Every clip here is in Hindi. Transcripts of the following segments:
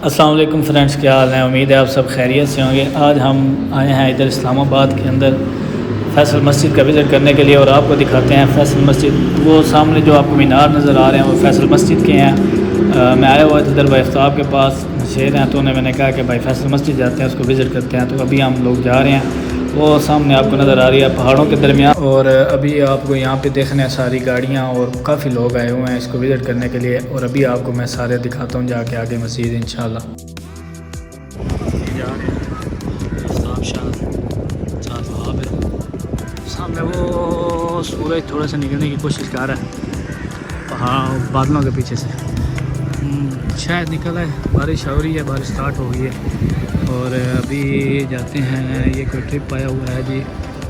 अस्सलाम वालेकुम फ्रेंड्स, क्या हाल है। उम्मीद है आप सब खैरियत से होंगे। आज हम आए हैं इधर इस्लामाबाद के अंदर फैसल मस्जिद का विज़िट करने के लिए और आपको दिखाते हैं फैसल मस्जिद। वो सामने जो आपको मीनार नज़र आ रहे हैं वो फैसल मस्जिद के हैं। मैं आया हुआ इधर भाई आफ्ताब के पास शेर हैं, तो मैंने कहा कि भाई फैसल मस्जिद जाते हैं, उसको विज़िट करते हैं। तो अभी हम लोग जा रहे हैं। वो सामने आपको नज़र आ रही है पहाड़ों के दरमियान, और अभी आपको यहाँ पे देखने हैं सारी गाड़ियाँ और काफ़ी लोग आए हुए हैं इसको विज़िट करने के लिए। और अभी आपको मैं सारे दिखाता हूँ जाके आगे मस्जिद इंशाल्लाह। सामने वो सूरज थोड़ा सा निकलने की कोशिश कर रहा है पहाड़ बादलों के पीछे से। शायद निकला है, बारिश हो रही है, बारिश स्टार्ट हो गई है। और अभी जाते हैं, ये कोई ट्रिप आया हुआ है जी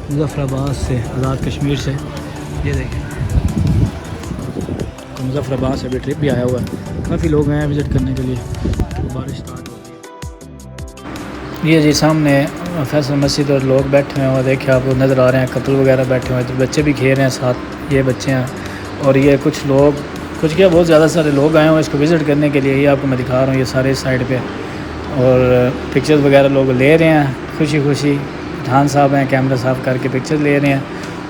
मुज़फ़्फ़राबाद से, आज़ाद कश्मीर से। ये देखें मुज़फ़्फ़राबाद से अभी ट्रिप भी आया हुआ है, काफ़ी लोग हैं विज़िट करने के लिए। तो बारिश स्टार्ट हो गई। ये जी सामने फैसल मस्जिद और लोग बैठे हुए हैं, देखे आपको नज़र आ रहे हैं कपल वगैरह बैठे हुए हैं, तो बच्चे भी खेल रहे हैं साथ, ये बच्चे हैं। और ये कुछ लोग कुछ क्या बहुत ज़्यादा सारे लोग आए हुए हैं इसको विज़िट करने के लिए। ये आपको मैं दिखा रहा हूँ, ये सारे साइड पे और पिक्चर्स वगैरह लोग ले रहे हैं खुशी खुशी। पठान साहब हैं, कैमरा साफ करके पिक्चर ले रहे हैं।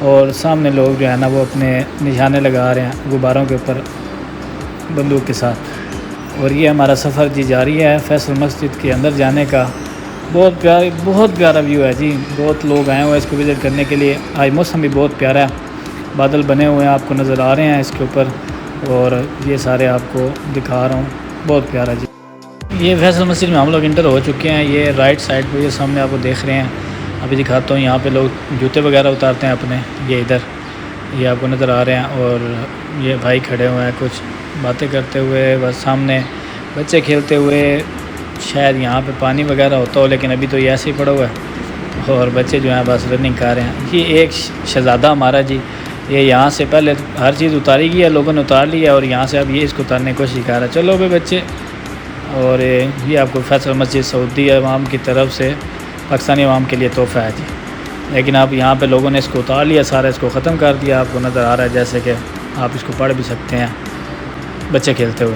और सामने लोग जो है ना वो अपने निशाने लगा रहे हैं गुब्बारों के ऊपर बंदूक के साथ। और ये हमारा सफ़र जी जारी है फैसल मस्जिद के अंदर जाने का। बहुत प्यारा व्यू है जी, बहुत लोग आए हुए हैं इसको विज़िट करने के लिए। आज मौसम भी बहुत प्यारा है, बादल बने हुए हैं आपको नज़र आ रहे हैं इसके ऊपर, और ये सारे आपको दिखा रहा हूँ, बहुत प्यारा जी। ये फैसल मस्जिद में हम लोग इंटर हो चुके हैं। ये राइट साइड पे ये सामने आपको देख रहे हैं, अभी दिखाता हूँ। यहाँ पे लोग जूते वगैरह उतारते हैं अपने, ये इधर ये आपको नज़र आ रहे हैं। और ये भाई खड़े हुए हैं कुछ बातें करते हुए, बस सामने बच्चे खेलते हुए। शायद यहाँ पे पानी वगैरह होता हो, लेकिन अभी तो ये ऐसे ही पड़ा हुआ है और बच्चे जो हैं बस रनिंग कर रहे हैं। ये एक शहज़ादा हमारा जी, ये यहाँ से पहले हर चीज़ उतारी गई है, लोगों ने उतार लिया और यहाँ से अब ये इसको उतारने की कोशिश कर रहा है। चलो भाई बच्चे। और ये आपको फैसल मस्जिद सऊदी अवाम की तरफ से पाकिस्तानी अवाम के लिए तोहफ़ा है जी। लेकिन अब यहाँ पे लोगों ने इसको उतार लिया, सारा इसको ख़त्म कर दिया। आपको नज़र आ रहा है जैसे कि आप इसको पढ़ भी सकते हैं बच्चे खेलते हुए।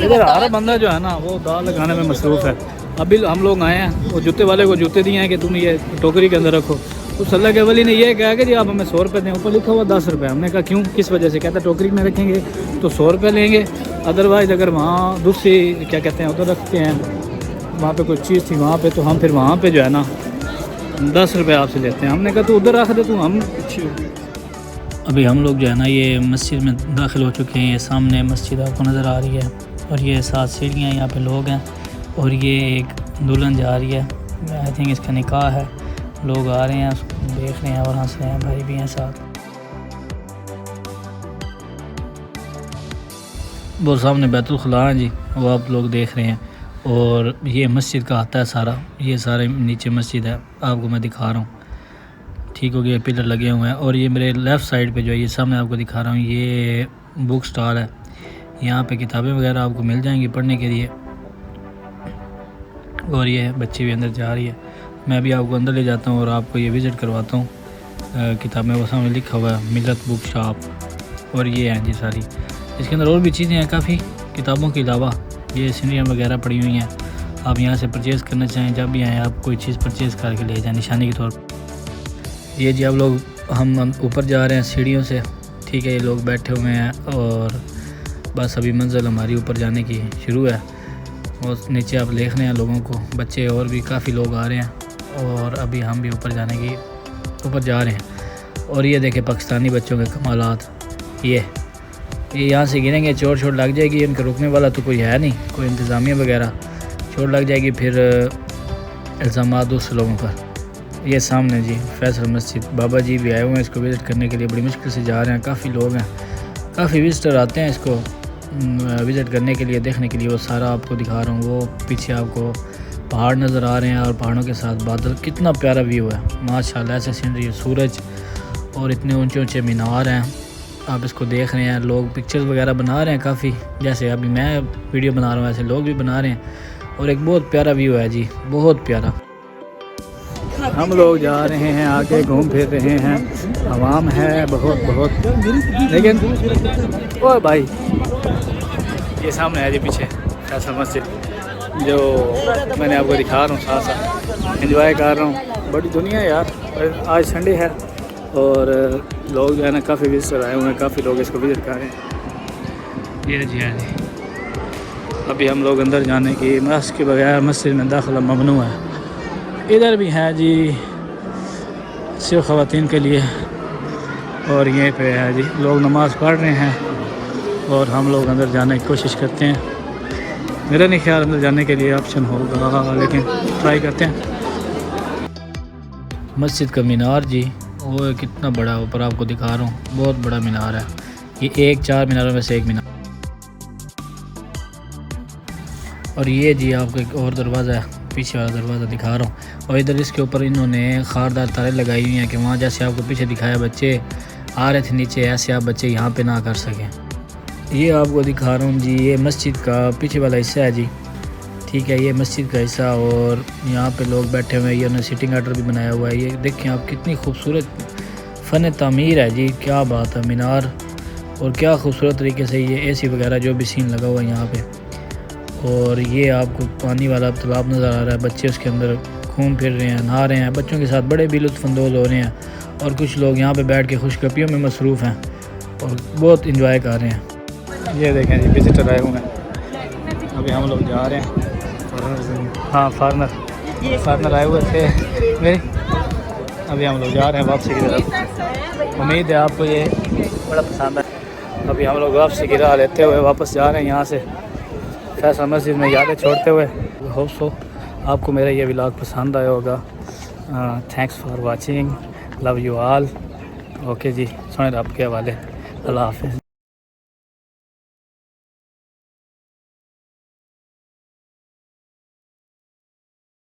इधर हर बंदा जो है ना वो दाल लगाने में मसरूफ़ है। अभी हम लोग आए हैं, वो जूते वाले को जूते दिए हैं कि तुम ये टोकरी के अंदर रखो। उस अल्लाह के वली ने यह कहा कि जी आप हमें 100 रुपये दें, ऊपर लिखा हुआ 10 रुपये। हमने कहा क्यों, किस वजह से? कहता टोकरी में रखेंगे तो 100 रुपये लेंगे, अदरवाइज़ अगर वहाँ दूसरी क्या कहते हैं उधर रखते हैं, वहाँ पे कोई चीज़ थी वहाँ पे, तो हम फिर वहाँ पे जो है ना 10 रुपये आपसे लेते हैं। हमने कहा तो उधर रख दे तू, हम अभी हम लोग जो है ना ये मस्जिद में दाखिल हो चुके हैं। ये सामने मस्जिद आपको नज़र आ रही है और ये 7 सीढ़ियाँ, यहाँ पे लोग हैं। और ये एक दुल्हन जा रही है, आई थिंक इसका निकाह है। लोग आ रहे हैं, उसको देख रहे हैं और हंस रहे हैं, भाई भी हैं साथ। वो सामने बैतुल खुला है जी, वो आप लोग देख रहे हैं। और ये मस्जिद का आता है सारा, ये सारे नीचे मस्जिद है, आपको मैं दिखा रहा हूँ। ठीक हो गया, पिलर लगे हुए हैं। और ये मेरे लेफ़्ट साइड पे जो है ये सामने आपको दिखा रहा हूँ, ये बुक स्टॉल है। यहाँ पे किताबें वगैरह आपको मिल जाएंगी पढ़ने के लिए। और ये बच्ची भी अंदर जा रही है, मैं अभी आपको अंदर ले जाता हूँ और आपको ये विज़िट करवाता हूँ। किताबें वो सामने लिखा हुआ है मिलत बुक शॉप। और ये हैं जी सारी, इसके अंदर और भी चीज़ें हैं काफ़ी किताबों के अलावा। ये सीनियर वगैरह पड़ी हुई हैं, आप यहाँ से परचेज़ करना चाहें जब भी आएँ आप कोई चीज़ परचेज़ करके ले जाएँ निशानी के तौर पर। ये जी आप लोग हम ऊपर जा रहे हैं सीढ़ियों से, ठीक है। ये लोग बैठे हुए हैं और बस अभी मंजिल हमारी ऊपर जाने की शुरू है। और नीचे आप देख रहे हैं लोगों को, बच्चे और भी काफ़ी लोग आ रहे हैं और अभी हम भी ऊपर जाने की ऊपर जा रहे हैं। और ये देखें पाकिस्तानी बच्चों के कमालात, ये यहाँ से गिरेंगे, चोट लग जाएगी। इनका रुकने वाला तो कोई है नहीं, कोई इंतज़ामिया वगैरह, चोट लग जाएगी फिर इल्ज़ामात दूसरे लोगों पर। ये सामने जी फैसल मस्जिद, बाबा जी भी आए हुए हैं इसको विज़िट करने के लिए, बड़ी मुश्किल से जा रहे हैं। काफ़ी लोग हैं, काफ़ी विज़िटर आते हैं इसको विज़िट करने के लिए, देखने के लिए। वो सारा आपको दिखा रहा हूँ, वो पीछे आपको पहाड़ नज़र आ रहे हैं और पहाड़ों के साथ बादल, कितना प्यारा व्यू है माशाल्लाह। ऐसे सीनरी है, सूरज और इतने ऊंचे ऊंचे मीनार हैं, आप इसको देख रहे हैं। लोग पिक्चर्स वगैरह बना रहे हैं काफ़ी, जैसे अभी मैं वीडियो बना रहा हूँ ऐसे लोग भी बना रहे हैं। और एक बहुत प्यारा व्यू है जी, बहुत प्यारा। हम लोग जा रहे हैं आगे, घूम फिर रहे हैं, आवाम है बहुत। लेकिन ओ भाई ये सामने है जी पीछे फैसल मस्जिद जो मैंने आपको दिखा रहा हूँ, साथ साथ एंजॉय कर रहा हूँ। बड़ी दुनिया है यार, आज संडे है और लोग जो है ना काफ़ी विजिटर आए हुए हैं, काफ़ी लोग इसको विज़िट कर रहे हैं। ये जी है जी, अभी हम लोग अंदर जाने की मास्क के बगैर मस्जिद में दाखिला ममनू है। इधर भी है जी सिर्फ ख़वातीन के लिए, और यहीं पे है जी लोग नमाज़ पढ़ रहे हैं और हम लोग अंदर जाने की कोशिश करते हैं। मेरा नहीं ख्याल अंदर जाने के लिए ऑप्शन होगा, लेकिन ट्राई करते हैं। मस्जिद का मीनार जी वो कितना बड़ा है, ऊपर आपको दिखा रहा हूँ, बहुत बड़ा मीनार है ये, 4 मीनारों में से एक मीनार। और ये जी आपको एक और दरवाज़ा है, पीछे वाला दरवाज़ा दिखा रहा हूँ, और इधर इसके ऊपर इन्होंने खारदार तारे लगाई हुई हैं कि वहाँ जैसे आपको पीछे दिखाया बच्चे आ रहे थे नीचे, ऐसे आप बच्चे यहाँ पे ना कर सकें। ये आपको दिखा रहा हूँ जी, ये मस्जिद का पीछे वाला हिस्सा है जी, ठीक है, ये मस्जिद का हिस्सा, और यहाँ पे लोग बैठे हुए हैं। ये उन्होंने सिटिंग आर्डर भी बनाया हुआ है। ये देखें आप कितनी खूबसूरत फ़न तामीर है जी, क्या बात है। मीनार और क्या खूबसूरत तरीके से ये एसी वगैरह जो भी सीन लगा हुआ है यहाँ पे। और ये आपको पानी वाला तालाब नज़र आ रहा है, बच्चे उसके अंदर घूम फिर रहे हैं, नहा रहे हैं, बच्चों के साथ बड़े भी लुत्फ़अंदोज़ हो रहे हैं, और कुछ लोग यहाँ पे बैठ के खुशगपियों में मसरूफ़ हैं और बहुत इंजॉय कर रहे हैं। ये देखें जी विज़िटर आए हुए हैं, अभी हम लोग जा रहे हैं। हाँ फारनर आए हुए थे मेरे, अभी हम लोग जा रहे हैं वापसी की तरफ। उम्मीद है आपको ये बड़ा पसंद है। अभी हम लोग वापसी की राह लेते हुए वापस जा रहे हैं यहाँ से, फैसल मस्जिद में यादें छोड़ते हुए। होप सो आपको मेरा ये व्लॉग पसंद आया होगा। Thanks for watching, love you all. Okay जी, सुने रब के हवाले, अल्लाह हाफ़िज़।